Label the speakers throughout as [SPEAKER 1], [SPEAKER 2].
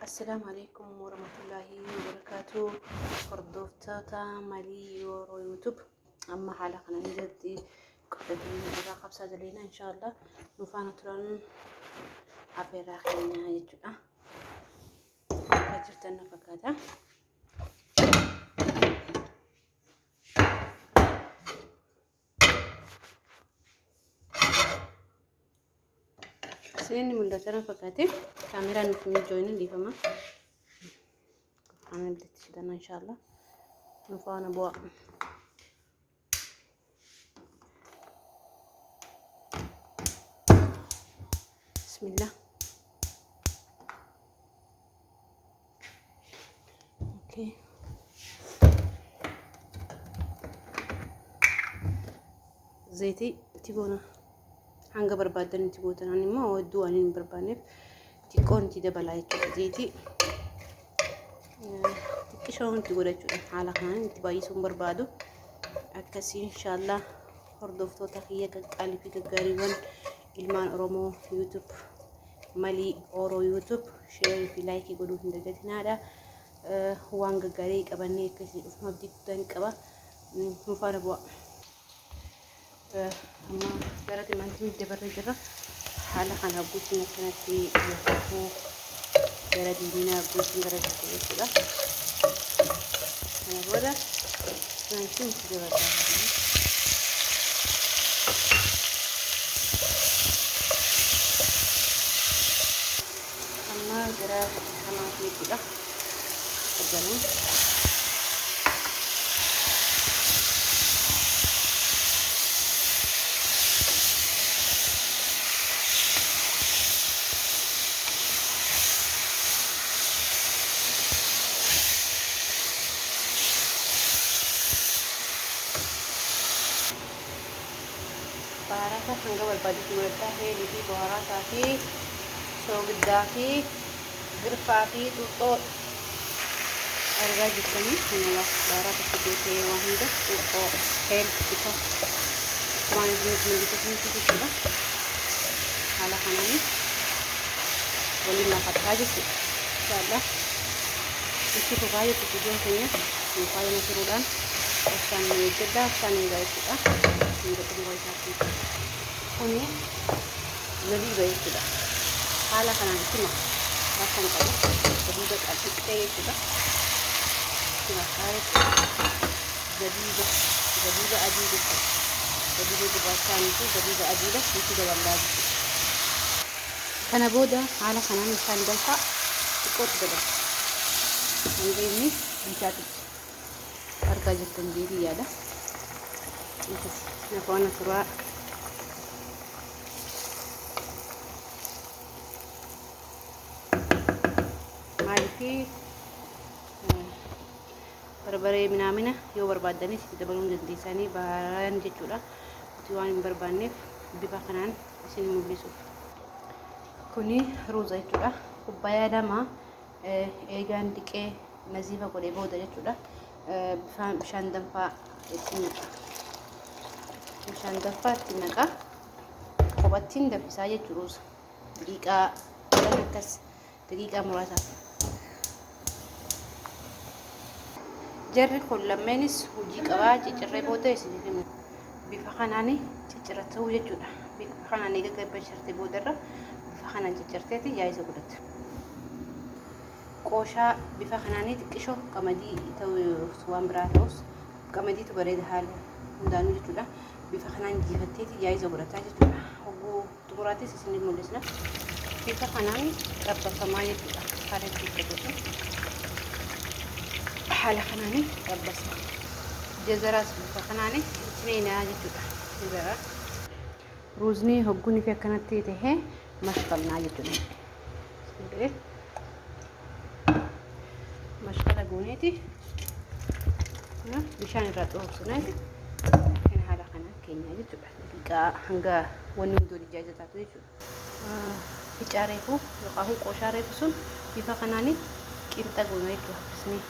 [SPEAKER 1] السلام عليكم ورحمة الله وبركاته. hordoftoota malii yeroo YouTube amma haala kana irratti qophii irraa qabsaa jireenyaa inshallah nufaana turan afeerraa keenyaa jechuudha. Akka jirtan na fakkaata. Sini mul'ata na fakkaate kaameraan nuuf joinin difama. أنا بديت شدنا إن شاء الله نفانا بوا بسم الله. أوكي زيتي تبونا هنگا بربادن تبوتنا أنا ما ودو أنا بربانف تكون تيدا بلاي زيتي تكشون تقول أشوف حالة كمان تبايسون بربادو أكسي إن شاء الله هردوفتو تخيّة كالي في كقريبا إلمان أرومو يوتيوب مالي أورو يوتيوب شير في لايك يقولوا هند جتنا هذا وان كقريب أبني كسي اسمه بدي كتان كبا مفارق بوا أما درت ما أنتم تبرر جرا حالة كان أبوتي مثلا في يوتيوب درت دينا أبوتي درت كذا أنا بودا نانسين تجربة أما جرا أنا في كذا أجمع baharata hanga barbaadu gurgurtaa heelii fi baharaataa fi soogiddaa fi girfaa fi xuuxoo argaa jirtanii kanuma baharata fidee waan hunda xuuxoo heel bifa waan jiruuf jechuudha. Haala kanaan waliin lafataa jechuudha. Inshallah itti fufaa jechuudha viidiyoon keenya faayama turuudhaan osaan eeggaddaa osaan eegaa jechuudha. Kuni zabiba jechuudha. Haala kanaan ittuma rakkan qabu zabiba qal'istee jechuudha. Ittuma zabiba adii jechuudha. Zabiba gurraachaan fi zabiba adiidha itti daballaa jechuudha. Kana booda haala kanaan isaan galfaa xiqqootti dabala. Hanga inni bilchaatutti argaa jirtan jedhee yaada. Nafoona turaa maalifi barbaree minaamina yoo barbaaddanis itti dabaluun dandeessanii baharaan jechuudha. Uti waan hin barbaanneef bifa kanaan isin mul'isuuf. Kuni ruuza jechuudha. Kubbayaa lama eegaan dhiqee naziifa godhee booda jechuudha. Bishaan danfaa ittiin naqa. Bishaan danfaa ittiin naqa. Kophattiin danfisaa jechuudha. Daqiiqaa akkas daqiiqaa muraasaaf. Jarri kun lammeenis hojii qabaa ciccirree booda isiniif himu. Bifa kanaan ciccirratuu jechuudha. Bifa kanaan eega gabbacharte boodarra bifa kanaan ciccirteeti yaa'isa godhata. Qooshaa bifa kanaan xiqqishoo qamadii ta'uu waan biraa ta'us qamadiitu bareeda haala hundaanuu jechuudha. Bifa kanaan jiifatteeti yaa'isa godhataa jechuudha. Hogguu xumuraatis isiniif mul'isna. Bifa kanaan qabbafamaa jechuudha. Haala ciccirreetu. Haala kanaan qabbasa. Jazaraas bifa kanaan ittineenaa jechuudha. Jazara. Ruuzni hogguun fi akkanatti tahee mashqalnaa jechuudha. Mashqala gooneeti. Bishaan irraa xuruursineeti. Kan haala kanaan keenyaa jechuudha. Daqiiqaa hanga wanni hunduu ijaaza taatu jechuudha. Ficaa reefuu yookaan qooshaa reefu sun bifa kanaan qinxa goona jechuudha. Akkasuma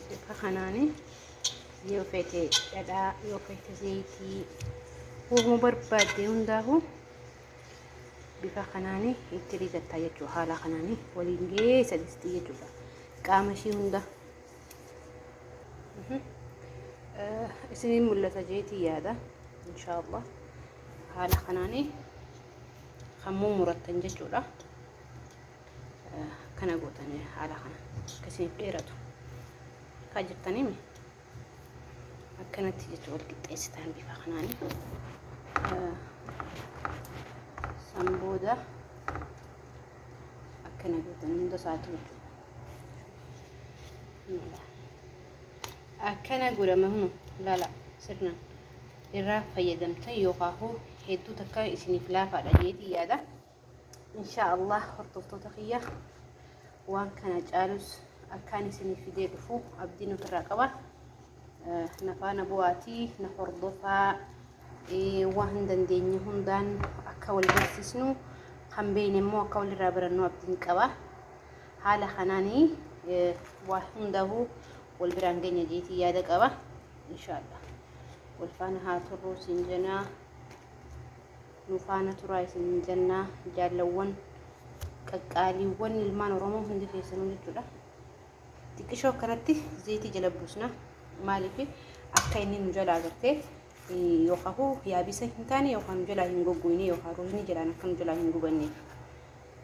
[SPEAKER 1] bifa kanaan yoo feete dhadhaa yoo feete zayitii uumuu barbaadde hundaafuu bifa kanaanii itti rigattaa jechuudha. Haala kanaanii waliin geessa distii jechuudha. Qaama ishii hunda isiniin mul'ata jeetii yaada inshaallah. Haala kanaanii hammuu murattan jechuudha. Kana gootanii haala kana akkasiif dheeratu kaa jirtanii akkanatti jechuudha. Wal qixxeessitan bifa kanaanii san booda akkana gootanii hunda isaatu jechuudha. Akkana godhama hunu laala sirnaan irraa fayyadamtan yookaan hedduu takka isiniif laafaadha jeetii yaada inshaallah. Hordoftoota kiyya waan kana caalus akkaan isiniif fidee dhufu abdiin ofirraa qaba. Nafaana bu'aatii na hordofaa waan dandeenye hundaan akka wal barsiisnu kan beekne immoo akka walirraa barannu abdiin qaba. Haala kanaanii waa hundaa'uu wal biraan geenya jeetii yaada qaba inshaallah. Wal faana haa turru isin jennaa, nu faana turaa isin jennaa. Jaalawwan qaqqaaliiwwan ilmaan Oromoo hundi keessanuu jechuudha. Xiqqishoo akkanatti zayitii jala buusna. Maaliif akka inni nu jalaa agartee yookaan yaabisa hin taane yookaan nu jalaa hin goggoine yookaan ruuzni jalaan akka nu jalaa hin gubanneef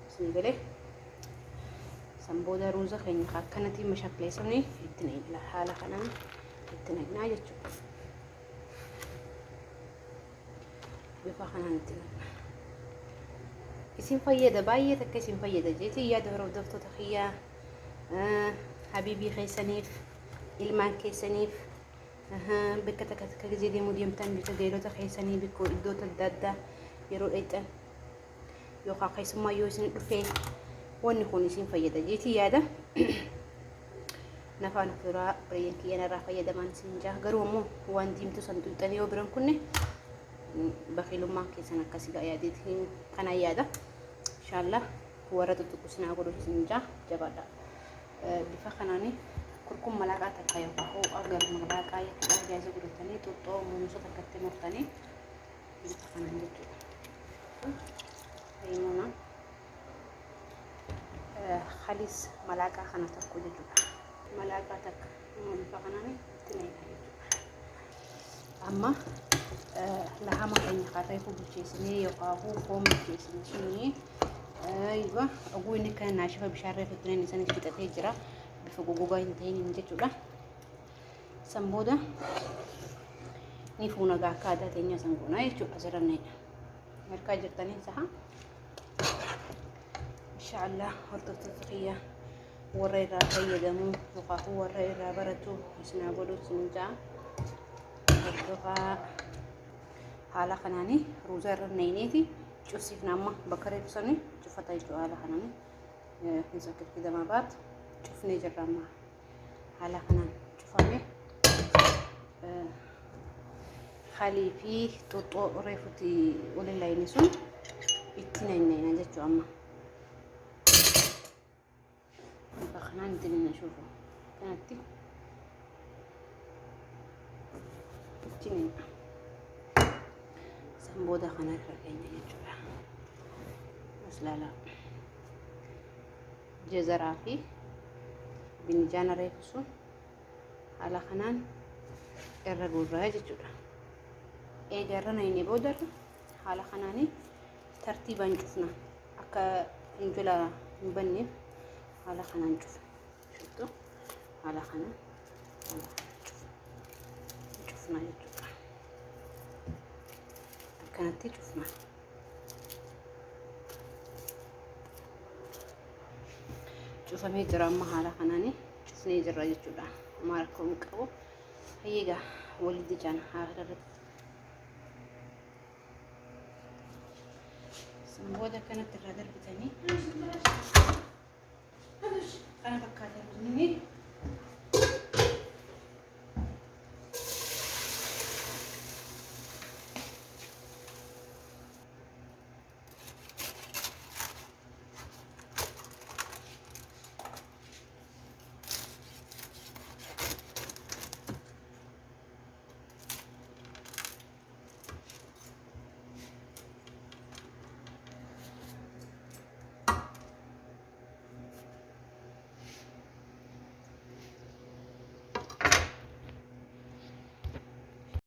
[SPEAKER 1] isin galee san booda ruuza keenya akkanatti mashakleessanii itti naqna. Haala kanaan itti naqnaa jechuudha. Bifa kanaan itti naqna. Isin fayyada baay'ee takka isin fayyada jeetii yaada hordoftoota kiyyaa habiibii keessaniif ilmaan keessaniif bakka takka gizee deemuu deemtan bika gaylota keessanii bikoo iddoota adda addaa yeroo dheexan yookaan keessummaa yoo isin dhufee wanni kun isin fayyada jeetii yaada. Nafaan firaa bareeyan kiyyan irraa fayyadaman isin jaa. Garuu ammoo waan diimtuu san xuuxanii yoo biran kunne bakilummaan keessan akkasii gaa yaadeetiin kana yaada inshaallah. Warra tuttuqu sinaa godhu isin jaa jabaadha. Bifa kanaanii kurkun malaqaa takka yookaan agar malaqaa jechuudha. Jaayisa godhatanii xuuxoo muummisa takkatti murtanii bifa kanaan jechuudha. Fayyimuna halis malaqaa kana tokko jechuudha. Malaqaa takka bifa kanaanii itti naqna jechuudha. Amma lahama keenya qarreefu bulcheessinee yookaan foon bulcheessinee aywa oguu inni kan naashifa bishaan reefutti inni isanis fixatee jira. Bifa gogogaa hin ta'in jechuudha. San booda ni fuuna gaa akka aadaa teenya san goonaa jechuudha. Asirranneedha. Harkaa jirtanii saha inshaallah. Hordoftoota kiyya warra irraa fayyadamu yookaan warra irraa baratu isinaa godhu isin jaa. Hordofaa haala kanaanii ruuza irra nayneeti cufsiifna. Amma bakka reebsanii cufata jechuudha. Haala kanaanii hin sakkifidama baat cufnee jirra. Amma haala kanaan cufame halii fi xoxoo reefutti waliin laayini sun itti nayna jechuudha. Amma bifa kanaan itti nayna shuufu kanatti itti nayna. San booda kana irra keenya jechuudha. Maslaala jazaraa fi binjaana reefu sun haala kanaan irra gurraa jechuudha. Eega irra nayne booda haala kanaanii tartiibaan cufna akka hin jalaa hin banneef haala kanaan cufna. Shuttu haala kanaan cufna jechuudha. Akkanatti cufna. Cufamee jira. Amma haala kanaanii cufnee jirra jechuudha. Maal akka hin qabu hayyeegaa walitti jaan haala irratti. San booda akkanatti irraa darbitanii kana fakkaata.